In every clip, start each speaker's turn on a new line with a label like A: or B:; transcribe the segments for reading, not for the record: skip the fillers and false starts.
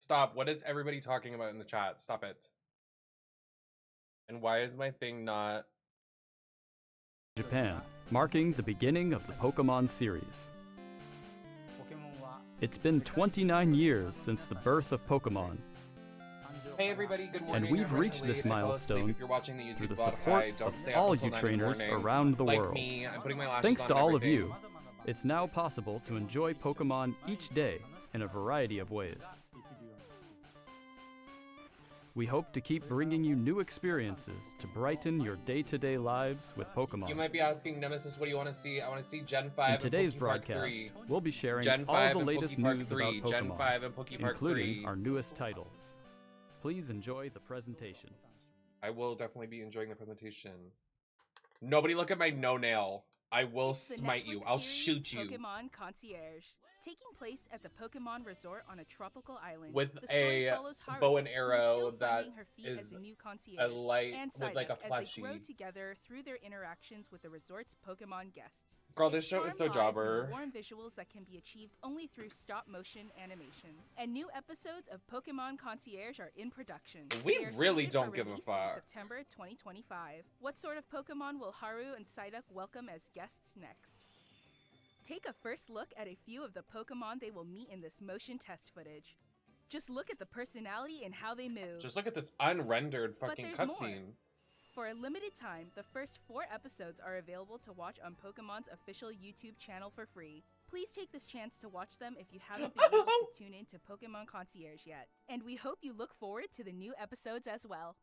A: Stop. What is everybody talking about in the chat? Stop it. And why is my thing not...
B: Japan, marking the beginning of the Pokemon series. It's been 29 years since the birth of Pokemon.
A: Hey everybody, good morning.
B: And we've reached this milestone through the support of all you trainers around the world. Thanks to all of you, it's now possible to enjoy Pokemon each day in a variety of ways. We hope to keep bringing you new experiences to brighten your day-to-day lives with Pokemon.
A: You might be asking, Nemesis, what do you want to see? I want to see Gen 5
B: in today's broadcast, we'll be sharing all the latest news about Pokemon, including our newest titles. Please enjoy the presentation.
A: I will definitely be enjoying the presentation. Nobody look at my no-nail. I will smite you. I'll shoot you.
C: Pokémon Concierge. Taking place at the Pokemon Resort on a tropical island.
A: With a bow and arrow that is a light with like a plushie.
C: As they grow together through their interactions with the resort's Pokemon guests.
A: Girl, this show is so jobber.
C: Warm visuals that can be achieved only through stop-motion animation. And new episodes of Pokemon Concierge are in production.
A: We really don't give a fuck.
C: September 2025. What sort of Pokemon will Haru and Psyduck welcome as guests next? Take a first look at a few of the Pokemon they will meet in this motion test footage. Just look at the personality and how they move.
A: Just look at this unrendered fucking cutscene.
C: For a limited time, the first 4 episodes are available to watch on Pokemon's official YouTube channel for free. Please take this chance to watch them if you haven't been able to tune in to Pokémon Concierge yet. And we hope you look forward to the new episodes as well.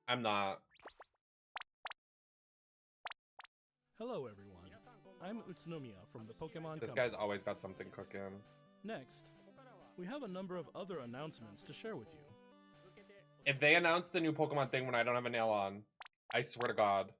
A: I'm not.
D: Hello everyone. I'm Utsunomiya from the Pokemon
A: This
D: Company.
A: guy's always got something cooking.
D: Next, we have a number of other announcements to share with you.
A: If they announce the new Pokemon thing when I don't have a nail on, I swear to God.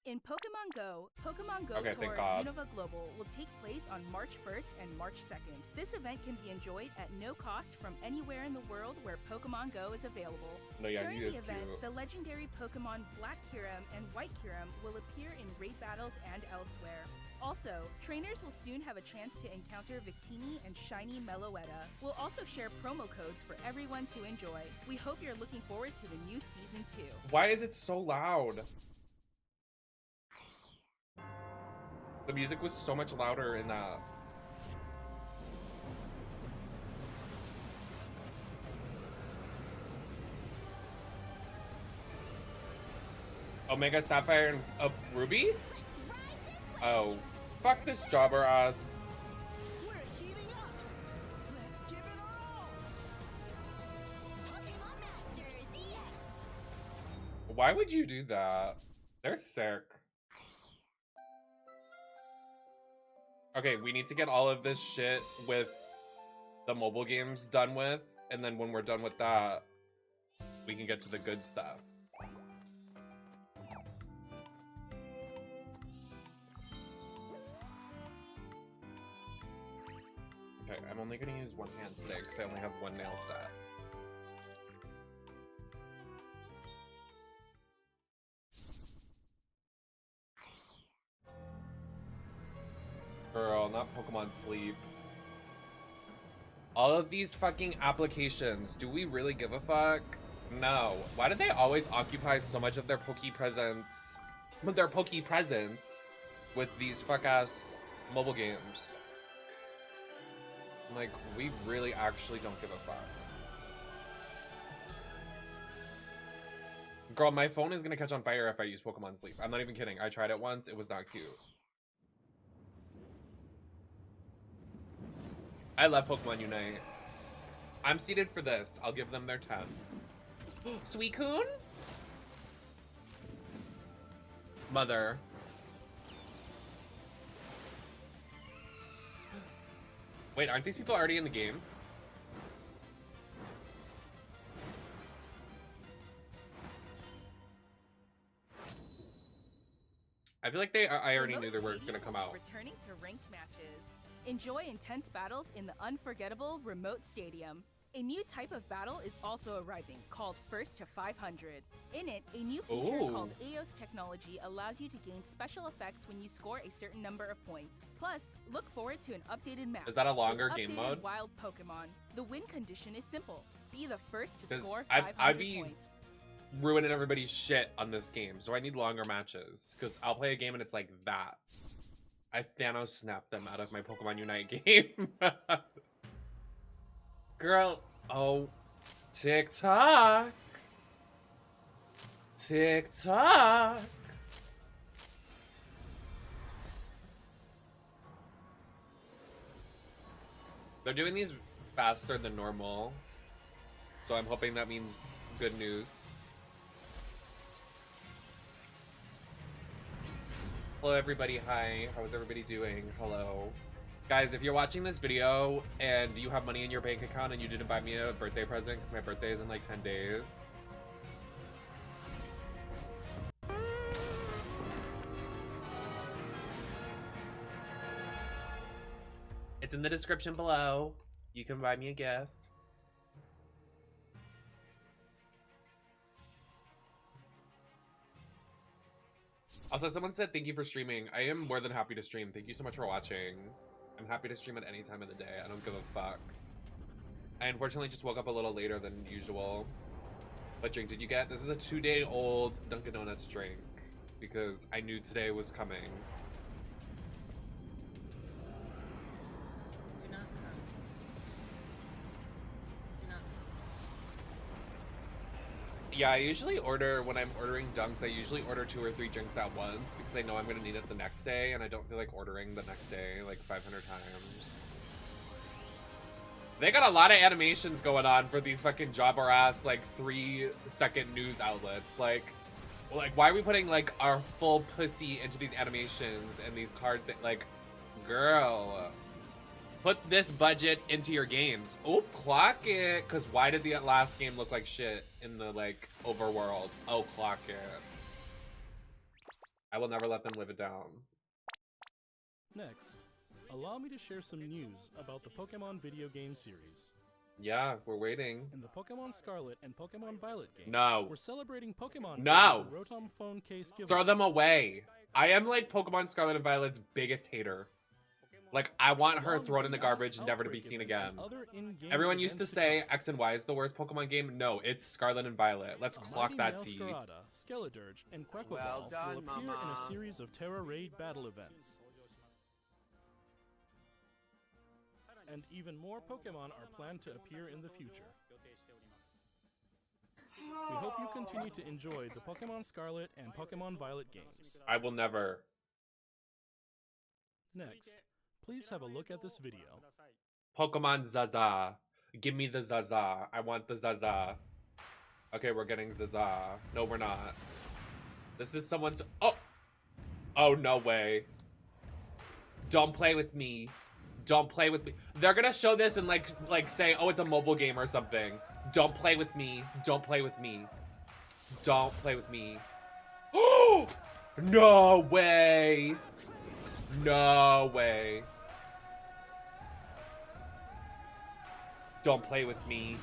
C: In Pokemon Go Tour Unova Global will take place on March 1st and March 2nd. This event can be enjoyed at no cost from anywhere in the world where Pokemon Go is available.
A: No, yeah,
C: During
A: he
C: the
A: is
C: event,
A: cute.
C: the legendary Pokemon Black Kyurem and White Kyurem will appear in raid battles and elsewhere. Also, trainers will soon have a chance to encounter Victini and Shiny Meloetta. We'll also share promo codes for everyone to enjoy. We hope you're looking forward to the new Season 2.
A: Why is it so loud? The music was so much louder in that. Omega Sapphire and Ruby? Oh, fuck this jobber ass.
E: We're heating up. Let's give it all. Pokemon Masters DX.
A: Why would you do that? They're sick. Okay, we need to get all of this shit with the mobile games done with, and then when we're done with that, we can get to the good stuff. Okay, I'm only gonna use one hand today because I only have one nail set. Girl, not Pokemon Sleep. All of these fucking applications, do we really give a fuck? No. Why do they always occupy so much of their presence with these fuck-ass mobile games? Like, we really actually don't give a fuck. Girl, my phone is gonna catch on fire if I use Pokemon Sleep. I'm not even kidding. I tried it once. It was not cute. I love Pokemon Unite. I'm seated for this. I'll give them their 10s. Suicune? Mother. Wait, aren't these people already in the game? I feel like I already knew they were gonna come out.
C: Returning to ranked matches. Enjoy intense battles in the unforgettable Remote Stadium. A new type of battle is also arriving, called First to 500. In it, a new feature called Eos technology allows you to gain special effects when you score a certain number of points. Plus, look forward to an updated map.
A: Is that a longer
C: with
A: game
C: updated
A: mode?
C: Wild Pokemon. The win condition is simple. Be the first to
A: 'Cause
C: score
A: I'd
C: 500
A: be
C: points.
A: ruining everybody's shit on this game, so I need longer matches. Because I'll play a game and it's like that. I Thanos snapped them out of my Pokemon Unite game. Girl, oh, TikTok. TikTok. They're doing these faster than normal, so I'm hoping that means good news. Hello everybody, hi, how's everybody doing? Hello. Guys, if you're watching this video and you have money in your bank account and you didn't buy me a birthday present because my birthday is in like 10 days. It's in the description below. You can buy me a gift. Also, someone said thank you for streaming. I am more than happy to stream. Thank you so much for watching. I'm happy to stream at any time of the day. I don't give a fuck. I unfortunately just woke up a little later than usual. What drink did you get? This is a 2-day-old Dunkin' Donuts drink because I knew today was coming. Yeah, I usually order, when I'm ordering dunks, I usually order 2 or 3 drinks at once because I know I'm going to need it the next day and I don't feel like ordering the next day like 500 times. They got a lot of animations going on for these fucking jobber ass like 3-second news outlets. Like why are we putting like our full pussy into these animations and these like, girl. Put this budget into your games. Oh, clock it. Because why did the last game look like shit in the, like, overworld? Oh, clock it. I will never let them live it down.
D: Next, allow me to share some news about the Pokemon video game series.
A: Yeah, we're waiting.
D: In the Pokemon Scarlet and Pokemon Violet games,
A: no.
D: We're celebrating Pokemon
A: no.
D: with the Rotom phone case giveaway.
A: Throw them away. I am, like, Pokemon Scarlet and Violet's biggest hater. Like, I want her thrown in the garbage, never to be seen again. Everyone used to say X and Y is the worst Pokemon game. No, it's Scarlet and Violet. Let's clock that T.
D: Skeledirge, and well done, will appear in a series of Terra Raid battle events. And even more Pokemon are planned to appear in the future. We hope you continue to enjoy the Pokemon Scarlet and Pokemon Violet games.
A: I will never.
D: Next, please have a look at this video.
A: Pokemon Zaza. Give me the Zaza. I want the Zaza. Okay, we're getting Zaza. No, we're not. This is someone's... Oh! Oh, no way. Don't play with me. Don't play with me. They're gonna show this and like say, oh, it's a mobile game or something. Don't play with me. Don't play with me. Don't play with me. Oh! No way. No way. Don't play with me.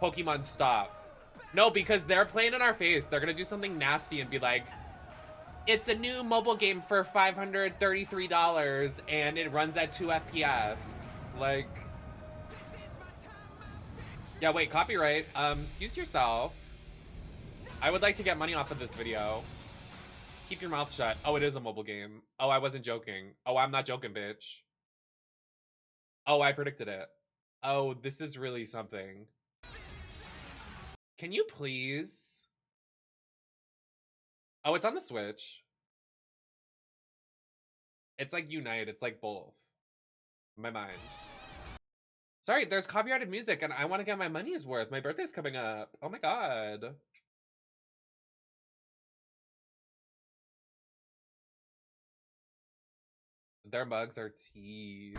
A: Pokemon, stop. No, because they're playing in our face. They're gonna do something nasty and be like, it's a new mobile game for $533 and it runs at 2 FPS. Like, yeah, wait, copyright. Excuse yourself. I would like to get money off of this video. Keep your mouth shut. Oh, it is a mobile game. Oh, I wasn't joking. Oh, I'm not joking, bitch. Oh, I predicted it. Oh, this is really something. Can you please? Oh, it's on the Switch. It's like Unite. It's like both. In my mind. Sorry, there's copyrighted music and I want to get my money's worth. My birthday's coming up. Oh my god. Their mugs are tea.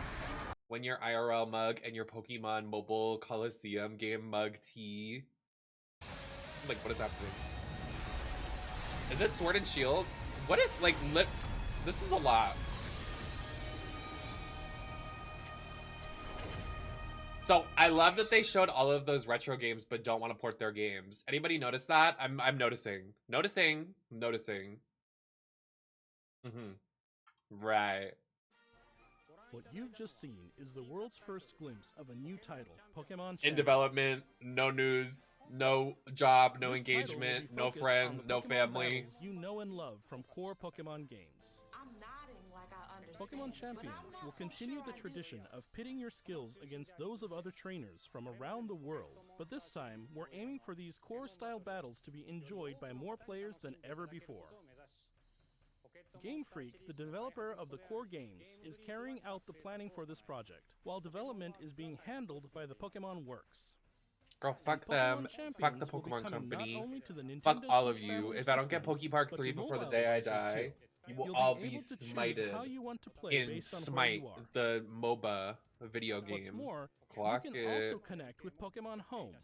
A: When your IRL mug and your Pokemon Mobile Coliseum game mug tea. Like, what is happening? Is this Sword and Shield? What is, like, this is a lot. So I love that they showed all of those retro games but don't want to port their games. Anybody notice that? I'm noticing. Noticing. Right.
D: What you've just seen is the world's first glimpse of a new title, Pokémon Champions.
A: In development, no news, no job, no
D: This title will
A: engagement,
D: be
A: no
D: focused
A: friends,
D: on the
A: no
D: Pokémon
A: family.
D: battles you know and love from core Pokémon games.
E: I'm nodding like I understand.
D: Pokémon Champions will continue the tradition of pitting your skills against those of other trainers from around the world. But this time, we're aiming for these core-style battles to be enjoyed by more players than ever before. Game Freak, the developer of the core games, is carrying out the planning for this project, while development is being handled by the Pokemon Works.
A: Girl, fuck
D: Pokemon
A: them.
D: Champions
A: Fuck the
D: will be
A: Pokemon
D: coming
A: company.
D: not only to the
A: Fuck
D: Nintendo
A: all of
D: Switch
A: you.
D: family
A: If I don't get
D: systems,
A: Pokepark
D: but
A: 3
D: to
A: before the
D: mobile
A: day I
D: devices
A: die,
D: too.
A: you will
D: You'll
A: all
D: be
A: be
D: able to choose
A: smited
D: how you want to play
A: in
D: based on where
A: Smite,
D: you are.
A: the MOBA video
D: What's
A: game.
D: more,
A: Clock
D: you can
A: it.
D: also connect with Pokemon Home.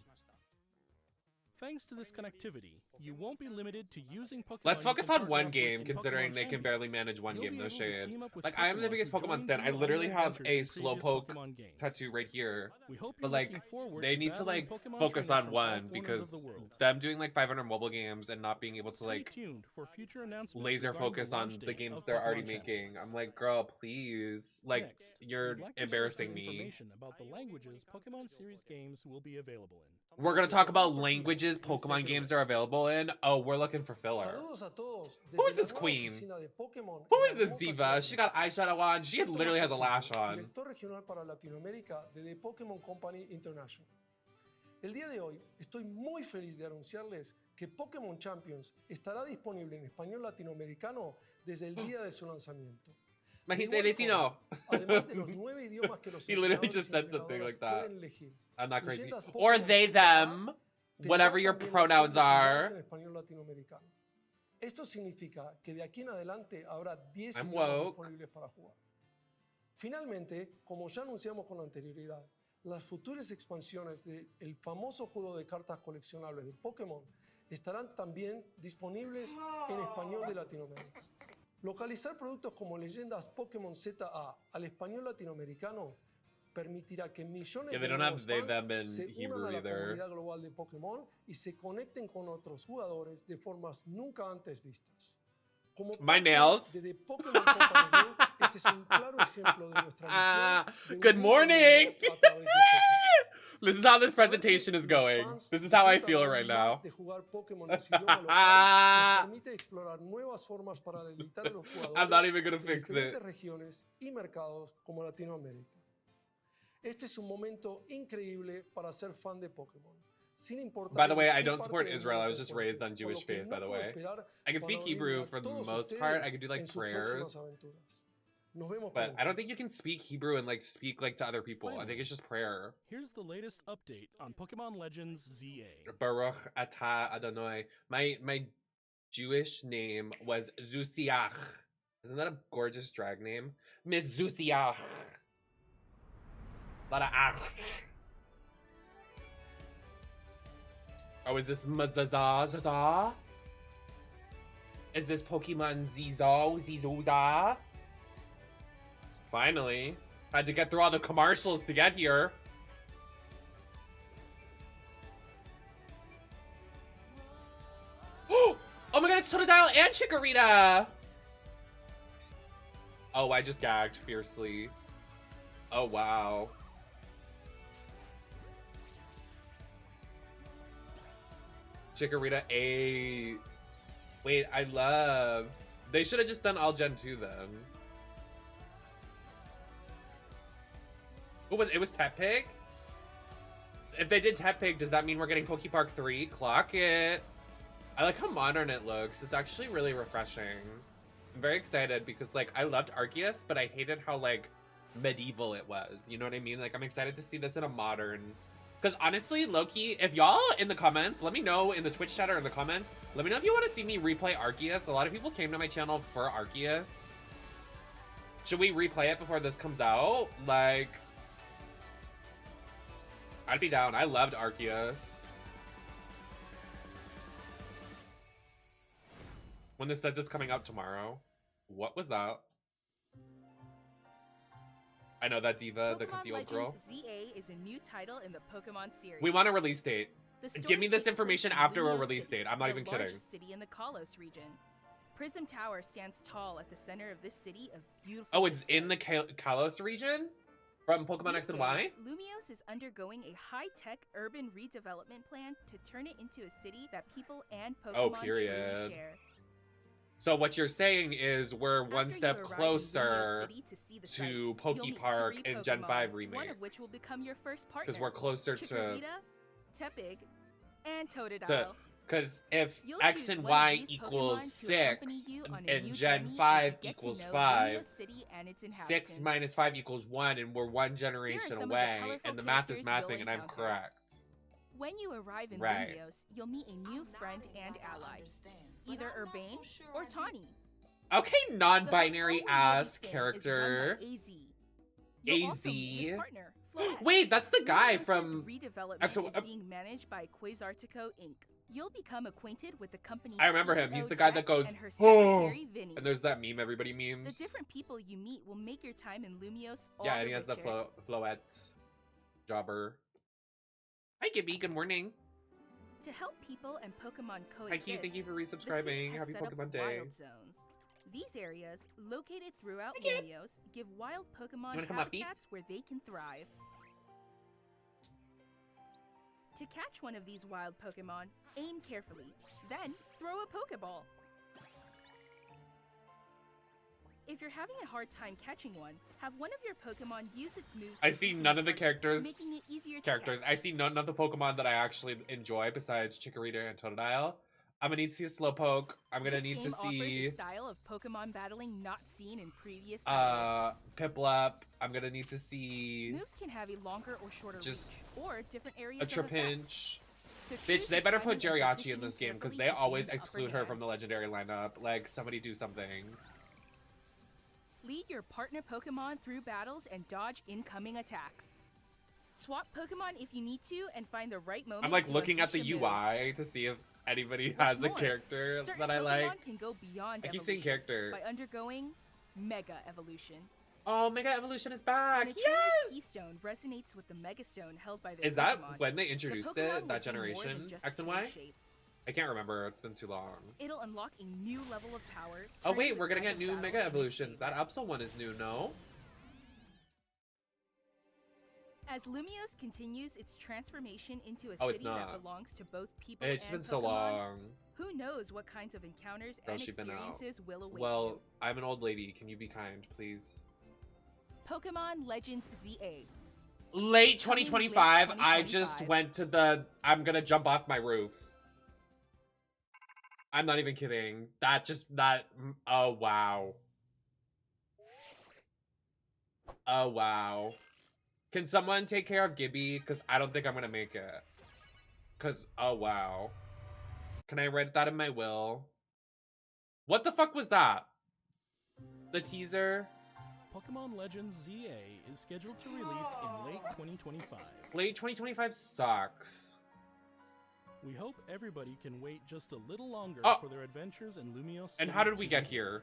D: Thanks to this connectivity, you won't be limited to using Pokemon.
A: Let's
D: you
A: focus
D: can
A: on
D: partner
A: one
D: up
A: game,
D: with in
A: considering
D: Pokemon
A: they can barely
D: Champions.
A: manage one
D: You'll
A: game,
D: be
A: no
D: able to
A: shade.
D: team up with
A: Like, I am the
D: Pokemon
A: biggest
D: who
A: Pokemon
D: joined
A: stan.
D: you
A: I
D: on
A: literally
D: your
A: have
D: adventures
A: a
D: in previous
A: Slowpoke
D: Pokemon games.
A: tattoo right here.
D: We hope
A: But
D: you're
A: like,
D: looking forward
A: they
D: to
A: need to
D: battling
A: like
D: Pokemon
A: focus
D: trainers
A: on
D: from all
A: one
D: corners of
A: because
D: the world.
A: them doing like 500 mobile games and not being able to
D: Stay
A: like
D: tuned for future announcements
A: laser
D: regarding
A: focus
D: the
A: on
D: launch
A: the
D: date
A: games
D: of
A: they're
D: Pokemon
A: already making.
D: Champions.
A: I'm like, girl, please. Like,
D: Next,
A: you're
D: we'd like to share
A: embarrassing
D: some
A: me.
D: information about the languages Pokemon series games will be available in.
A: We're gonna talk about languages Pokemon games are available in. Oh, we're looking for filler. Who is this queen? Who is this diva? She got eyeshadow on. She literally has a lash on.
F: Director regional para Latinoamérica de The Pokémon Company International. El día de hoy estoy muy feliz de anunciarles que Pokémon Champions estará disponible en español latinoamericano desde el día de su lanzamiento.
A: My
F: De
A: gente
F: igual
A: latino.
F: forma, además de los 9 idiomas que los
A: He literally
F: entrenadores
A: just
F: y
A: said something like
F: entrenadoras
A: that.
F: pueden elegir,
A: I'm not crazy.
F: Leyendas
A: Or
F: Pokémon
A: they,
F: ZA
A: them.
F: tendrá
A: Whatever your
F: también la opción
A: pronouns
F: de jugarse
A: are.
F: en español latinoamericano. Esto significa que de aquí en adelante habrá 10
A: I'm
F: idiomas
A: woke.
F: disponibles para jugar. Finalmente, como ya anunciamos con anterioridad, las futuras expansiones del famoso juego de cartas coleccionables de Pokémon estarán también disponibles en español de Latinoamérica. Localizar productos como Leyendas Pokémon ZA al español latinoamericano permitirá que millones
A: Yeah,
F: de
A: they don't
F: nuevos
A: have they,
F: fans
A: them in
F: se
A: Hebrew
F: unan a la
A: either.
F: comunidad global de Pokémon y se conecten con otros jugadores de formas nunca antes vistas. Como
A: My
F: parte
A: nails.
F: de The Pokémon Company Group, este es un claro ejemplo de nuestra misión de
A: Good
F: unir
A: morning.
F: a través de Pokémon.
A: This is how this presentation is going. This is how I feel right now.
F: De jugar Pokémon en su idioma local, nos permite explorar nuevas formas para deleitar a los jugadores
A: I'm not even gonna
F: de
A: fix it.
F: diferentes regiones y mercados como Latinoamérica. Este es un momento increíble para ser fan de Pokémon. Sin importar
A: By the way,
F: en
A: I
F: qué
A: don't
F: parte
A: support
F: del
A: Israel. I
F: mundo
A: was
F: te
A: just raised on
F: encuentres, por lo
A: Jewish
F: que
A: faith,
F: no
A: by the
F: puedo
A: way.
F: esperar
A: I can
F: para
A: speak Hebrew
F: unirme a
A: for the
F: todos
A: most part. I
F: ustedes
A: can do like
F: en sus próximas
A: prayers.
F: aventuras. Nos vemos
A: But I
F: pronto.
A: don't think you can speak Hebrew and like speak like to other people. I think it's just prayer.
D: Here's the latest update on Pokemon Legends ZA.
A: Baruch Atah Adonai. My Jewish name was Zusiach. Isn't that a gorgeous drag name? Miss Zusiach. A lot of ach. Oh, is this Zaza? Is this Pokemon Zizoda? Finally. Had to get through all the commercials to get here. Oh my god, it's Totodile and Chikorita! Oh, I just gagged fiercely. Oh, wow. Chikorita 8. Wait, I love... They should have just done all Gen 2 then. It was Tepig? If they did Tepig, does that mean we're getting Pokepark 3? Clock it. I like how modern it looks. It's actually really refreshing. I'm very excited because, like, I loved Arceus, but I hated how, like, medieval it was. You know what I mean? Like, I'm excited to see this in a modern... Because honestly, Loki, if y'all in the comments, let me know in the Twitch chat or in the comments, let me know if you want to see me replay Arceus. A lot of people came to my channel for Arceus. Should we replay it before this comes out? Like, I'd be down. I loved Arceus. When this says it's coming out tomorrow. What was that? I know that diva, the
C: Pokémon
A: cutesy old
C: Legends
A: girl.
C: ZA is a new title in the Pokemon series.
A: We want a release date.
C: The story
A: Give me this
C: takes
A: information
C: place in
A: after a
C: Lumiose
A: release
C: City,
A: date. I'm not
C: the
A: even kidding.
C: largest city in the Kalos region. Prism Tower stands tall at the center of this city of beautiful.
A: Oh, it's in the Kalos region? From Pokemon X and Y?
C: Lumiose is undergoing a high-tech urban redevelopment plan to turn it into a city that people and Pokemon truly share.
A: So what you're saying is we're one step closer to Poke Park in Gen 5 remake.
C: One of which will become your first partner.
A: Because we're closer to
C: Tepig, and Totodile.
A: Because if X and Y equals 6 and Gen 5 equals 5, 6 minus 5 equals 1, and we're one generation away, and the math is mathing, and I'm correct.
C: When you arrive in Lumiose, you'll meet a new friend and ally, either Urbane or Tawny.
A: Okay, non-binary ass character. AZ. Wait, that's the guy from
C: redevelopment is being managed by Quasartico Inc. You'll become acquainted with the company's
A: I remember him. He's the guy that goes,
C: and her secretary,
A: Vinny. And there's that meme everybody memes.
C: The different people you meet will make your time in Lumiose all
A: yeah, and
C: the
A: he has the
C: richer.
A: Floette jobber. Hi, Gibby. Good morning.
C: To help people and Pokemon coexist,
A: Hi, Key. Thank you for resubscribing. Happy Pokemon Day.
C: Wild zones. These areas, located throughout Lumiose, give wild Pokemon habitats where they can thrive. To catch one of these wild Pokemon, aim carefully, then throw a Pokeball. If you're having a hard time catching one, have one of your Pokemon use its moves.
A: I see none of the characters.
C: Making it easier to
A: characters.
C: catch.
A: I see none of the Pokemon that I actually enjoy besides Chikorita and Totodile. I'm gonna need to see a Slowpoke. I'm gonna need to see
C: a style of Pokemon battling not seen in previous titles.
A: Piplup. I'm gonna need to see
C: moves can have a longer or shorter
A: just
C: reach, or different areas
A: a Trapinch. So bitch, they better put Geriachi in this game because they always exclude her from the legendary lineup. Like, somebody do something.
C: Lead your partner Pokemon through battles and dodge incoming attacks. Swap Pokemon if you need to and find the right moment.
A: I'm like looking at the UI to see if anybody has a character that I like.
C: Can go beyond
A: I keep saying character.
C: By undergoing Mega Evolution.
A: Oh, Mega Evolution is back!
C: When a
A: yes!
C: Keystone resonates with the Mega Stone held by the
A: Is
C: Pokemon,
A: that when they introduced it, that generation? X and Y?
C: Shape.
A: I can't remember, it's been too long.
C: It'll unlock a new level of power.
A: Oh wait, we're gonna get new Mega Evolutions. That Upsel one is new, no?
C: As Lumiose continues its transformation into a
A: it's
C: city
A: not.
C: that belongs to both people
A: It's
C: and
A: been
C: Pokemon,
A: so long.
C: Who knows what kinds of encounters and experiences will await
A: Well,
C: you.
A: I'm an old lady. Can you be kind, please?
C: Pokemon Legends ZA.
A: Late 2025, I just went to the... I'm gonna jump off my roof. I'm not even kidding. Oh, wow. Oh, wow. Can someone take care of Gibby? Because I don't think I'm gonna make it. Because, oh, wow. Can I write that in my will? What the fuck was that? The teaser?
D: Pokemon Legends ZA is scheduled to release in late 2025.
A: Late 2025 sucks.
D: We hope everybody can wait just a little longer for their adventures in Lumiose.
A: And how did we get here?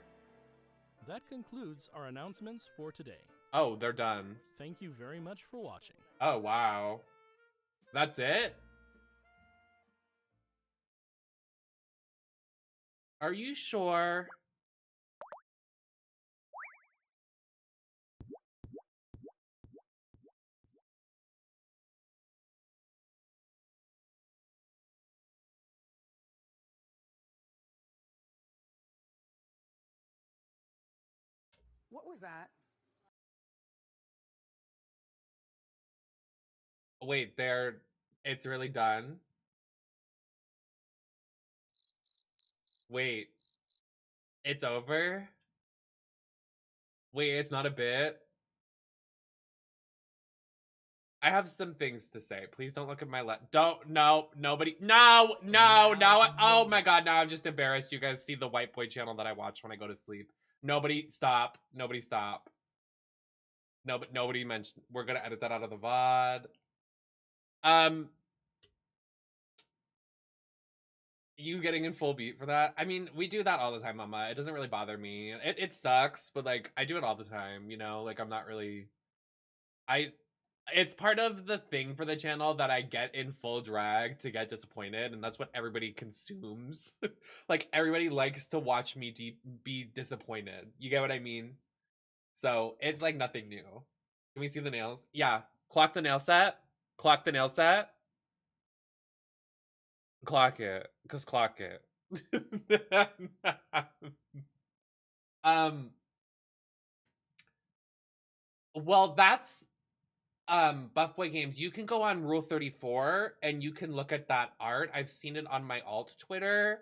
D: That concludes our announcements for today.
A: Oh, they're done.
D: Thank you very much for watching.
A: Oh, wow. That's it? Are you sure?
E: What was that?
A: Wait, it's really done? Wait. It's over? Wait, it's not a bit? I have some things to say. Please don't look at my nobody. No, oh my god, now I'm just embarrassed. You guys see the white boy channel that I watch when I go to sleep. Nobody stop. Nobody stop. No, but nobody mentioned. We're gonna edit that out of the VOD. You getting in full beat for that? I mean, we do that all the time, Mama. It doesn't really bother me. It sucks, but like I do it all the time, you know? Like I'm not really It's part of the thing for the channel that I get in full drag to get disappointed, and that's what everybody consumes. Like, everybody likes to watch me be disappointed. You get what I mean? So, it's like nothing new. Can we see the nails? Yeah. Clock the nail set. Clock the nail set. Clock it. Because clock it. Well, that's Buff Boy Games. You can go on Rule 34 and you can look at that art. I've seen it on my alt Twitter.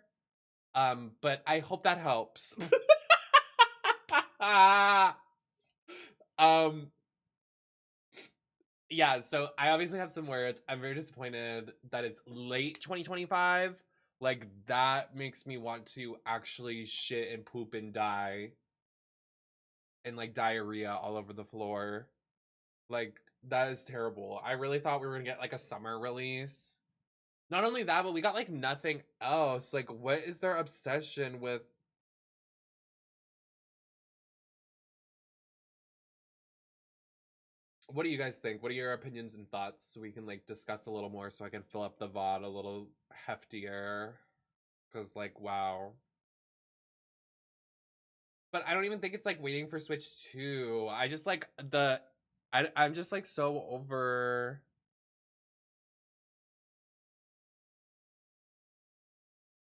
A: But I hope that helps. Yeah, so I obviously have some words. I'm very disappointed that it's late 2025. Like, that makes me want to actually shit and poop and die. And like diarrhea all over the floor. Like, that is terrible. I really thought we were gonna get like a summer release. Not only that, but we got like nothing else. Like, what is their obsession with? What do you guys think? What are your opinions and thoughts so we can like discuss a little more so I can fill up the VOD a little heftier? Because like, wow. But I don't even think it's like waiting for Switch 2. I just like I'm just like so over.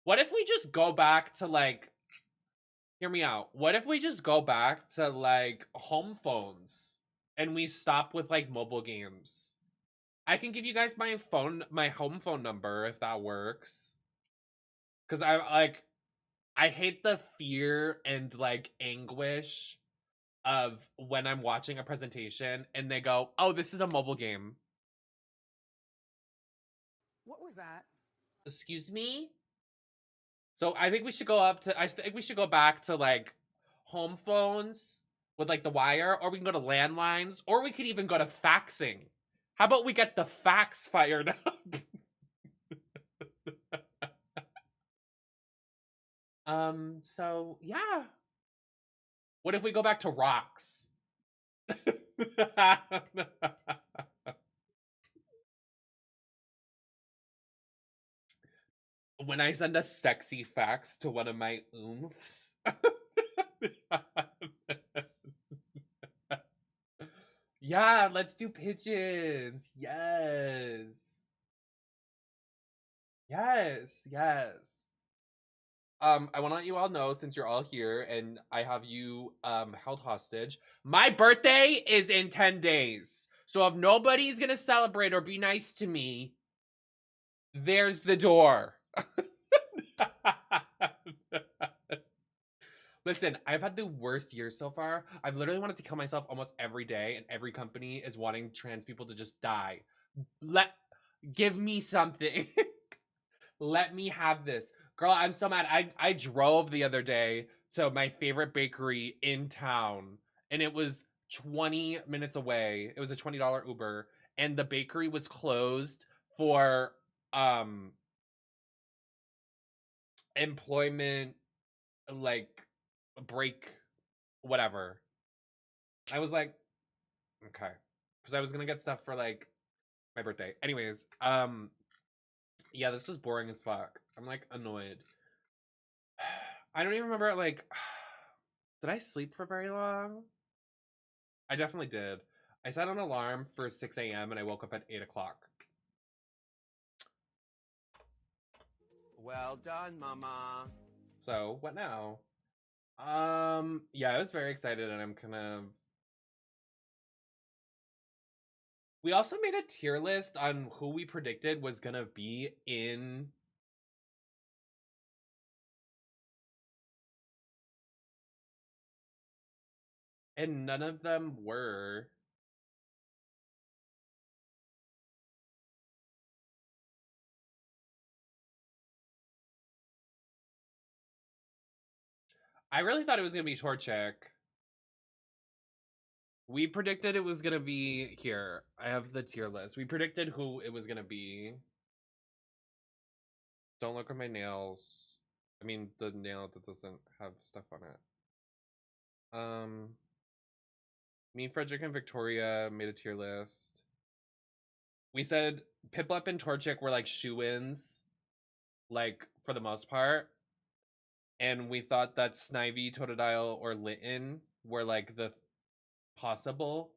A: What if we just go back to like, hear me out. What if we just go back to like home phones and we stop with like mobile games? I can give you guys my home phone number if that works. Cause I hate the fear and like anguish of when I'm watching a presentation and they go, "Oh, this is a mobile game."
E: What was that?
A: Excuse me? So I think we should go back to like home phones with like the wire, or we can go to landlines, or we could even go to faxing. How about we get the fax fired up? So yeah. What if we go back to rocks? When I send a sexy fax to one of my oomphs. Yeah, let's do pigeons. Yes. Yes, yes. I want to let you all know, since you're all here and I have you held hostage, my birthday is in 10 days. So if nobody's gonna celebrate or be nice to me, there's the door. Listen, I've had the worst year so far. I've literally wanted to kill myself almost every day, and every company is wanting trans people to just die. Give me something. Let me have this. Girl, I'm so mad. I drove the other day to my favorite bakery in town, and it was 20 minutes away. It was a $20 Uber, and the bakery was closed for employment, like break, whatever. I was like, okay, because I was gonna get stuff for like my birthday. Anyways, yeah, this was boring as fuck. I'm like annoyed. I don't even remember, like, did I sleep for very long? I definitely did. I set an alarm for 6 a.m. and I woke up at 8 o'clock.
G: Well done, Mama.
A: So, what now? Yeah, I was very excited, and I'm kind of... We also made a tier list on who we predicted was gonna be in... And none of them were. I really thought it was gonna be Torchic. We predicted it was gonna be here. I have the tier list. We predicted who it was gonna be. Don't look at my nails. I mean, the nail that doesn't have stuff on it. Me, Frederick, and Victoria made a tier list. We said Piplup and Torchic were like shoo-ins, like for the most part. And we thought that Snivy, Totodile, or Litten were like the possible.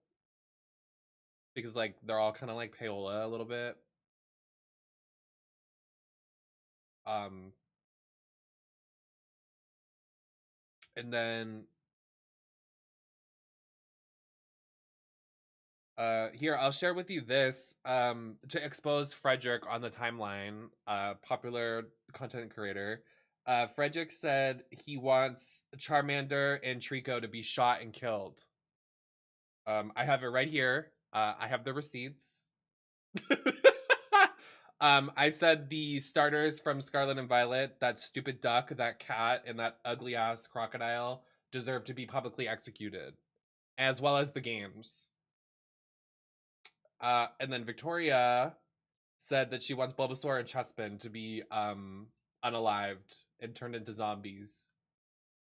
A: Because like they're all kind of like Paola a little bit. And then here I'll share with you this to expose Frederick on the timeline, popular content creator. Frederick said he wants Charmander and Trico to be shot and killed. I have it right here. I have the receipts. I said the starters from Scarlet and Violet, that stupid duck, that cat, and that ugly ass crocodile deserve to be publicly executed, as well as the games. And then Victoria said that she wants Bulbasaur and Chespin to be unalived and turned into zombies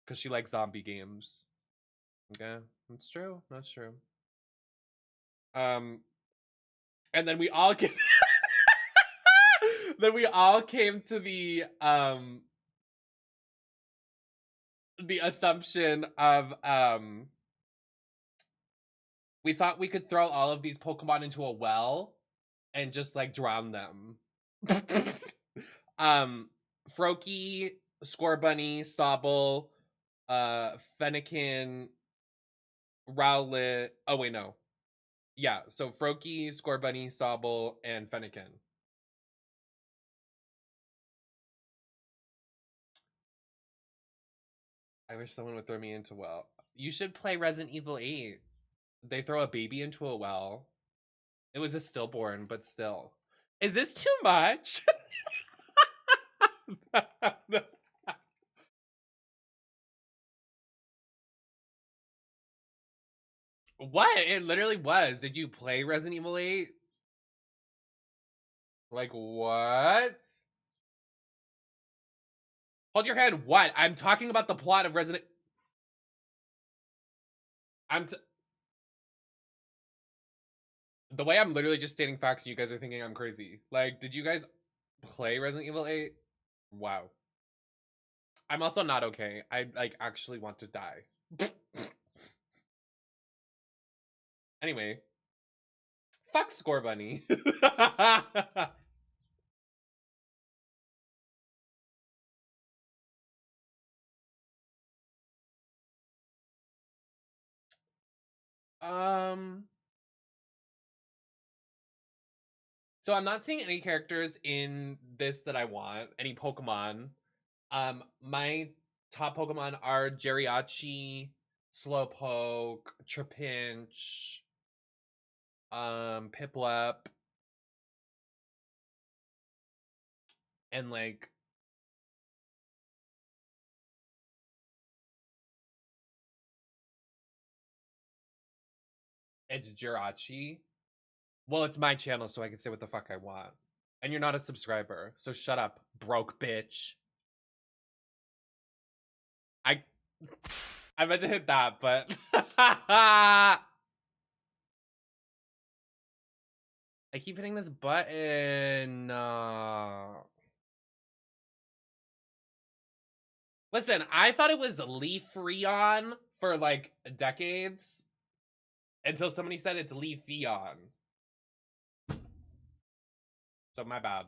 A: because she likes zombie games. Okay, that's true. That's true. And then we all came then we all came to the assumption of we thought we could throw all of these Pokemon into a well and just like drown them. Froakie, Scorbunny, Sobble, Fennekin, Rowlet. Oh wait, no. Yeah, so Froakie, Scorbunny, Sobble, and Fennekin. I wish someone would throw me into a well. You should play Resident Evil 8. They throw a baby into a well. It was a stillborn, but still. Is this too much? What? It literally was. Did you play Resident Evil 8? Like, what? Hold your hand. What? I'm talking about the plot of Resident... The way I'm literally just stating facts, you guys are thinking I'm crazy. Like, did you guys play Resident Evil 8? Wow. I'm also not okay. I, like, actually want to die. Anyway. Fuck Scorbunny. So I'm not seeing any characters in this that I want. Any Pokemon. My top Pokemon are Geriachi, Slowpoke, Trapinch, Piplup, and like it's Jirachi. Well, it's my channel, so I can say what the fuck I want. And you're not a subscriber, so shut up, broke bitch. I meant to hit that, but I keep hitting this button. Listen, I thought it was Leafeon for like decades until somebody said it's Leafeon. So my bad.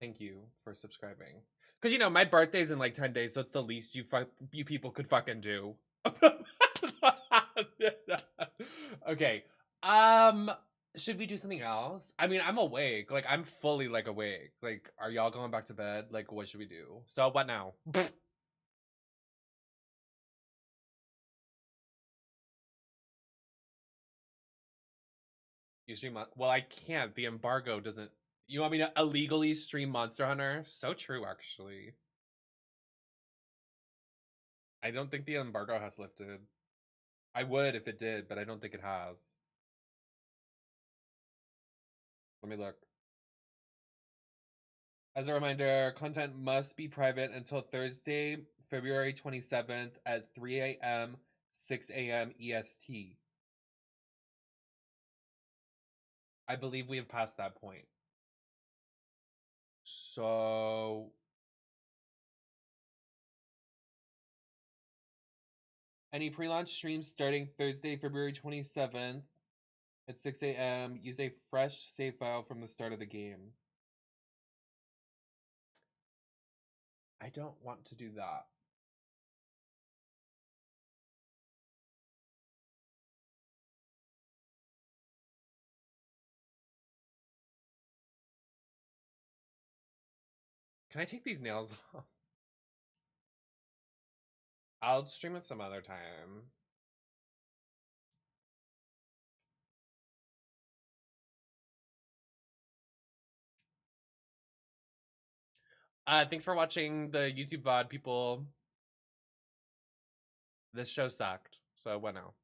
A: Thank you for subscribing. Because, you know, my birthday's in like 10 days, so it's the least you people could fucking do. Okay. Should we do something else? I mean, I'm awake. Like, I'm fully, like, awake. Like, are y'all going back to bed? Like, what should we do? So, what now? You stream... Well, I can't. The embargo doesn't... You want me to illegally stream Monster Hunter? So true, actually. I don't think the embargo has lifted. I would if it did, but I don't think it has. Let me look. As a reminder, content must be private until Thursday, February 27th at 3 a.m., 6 a.m. EST. I believe we have passed that point. So any pre-launch streams starting Thursday, February 27th at 6 a.m. use a fresh save file from the start of the game. I don't want to do that. Can I take these nails off? I'll stream it some other time. Thanks for watching the YouTube VOD, people. This show sucked, so what now?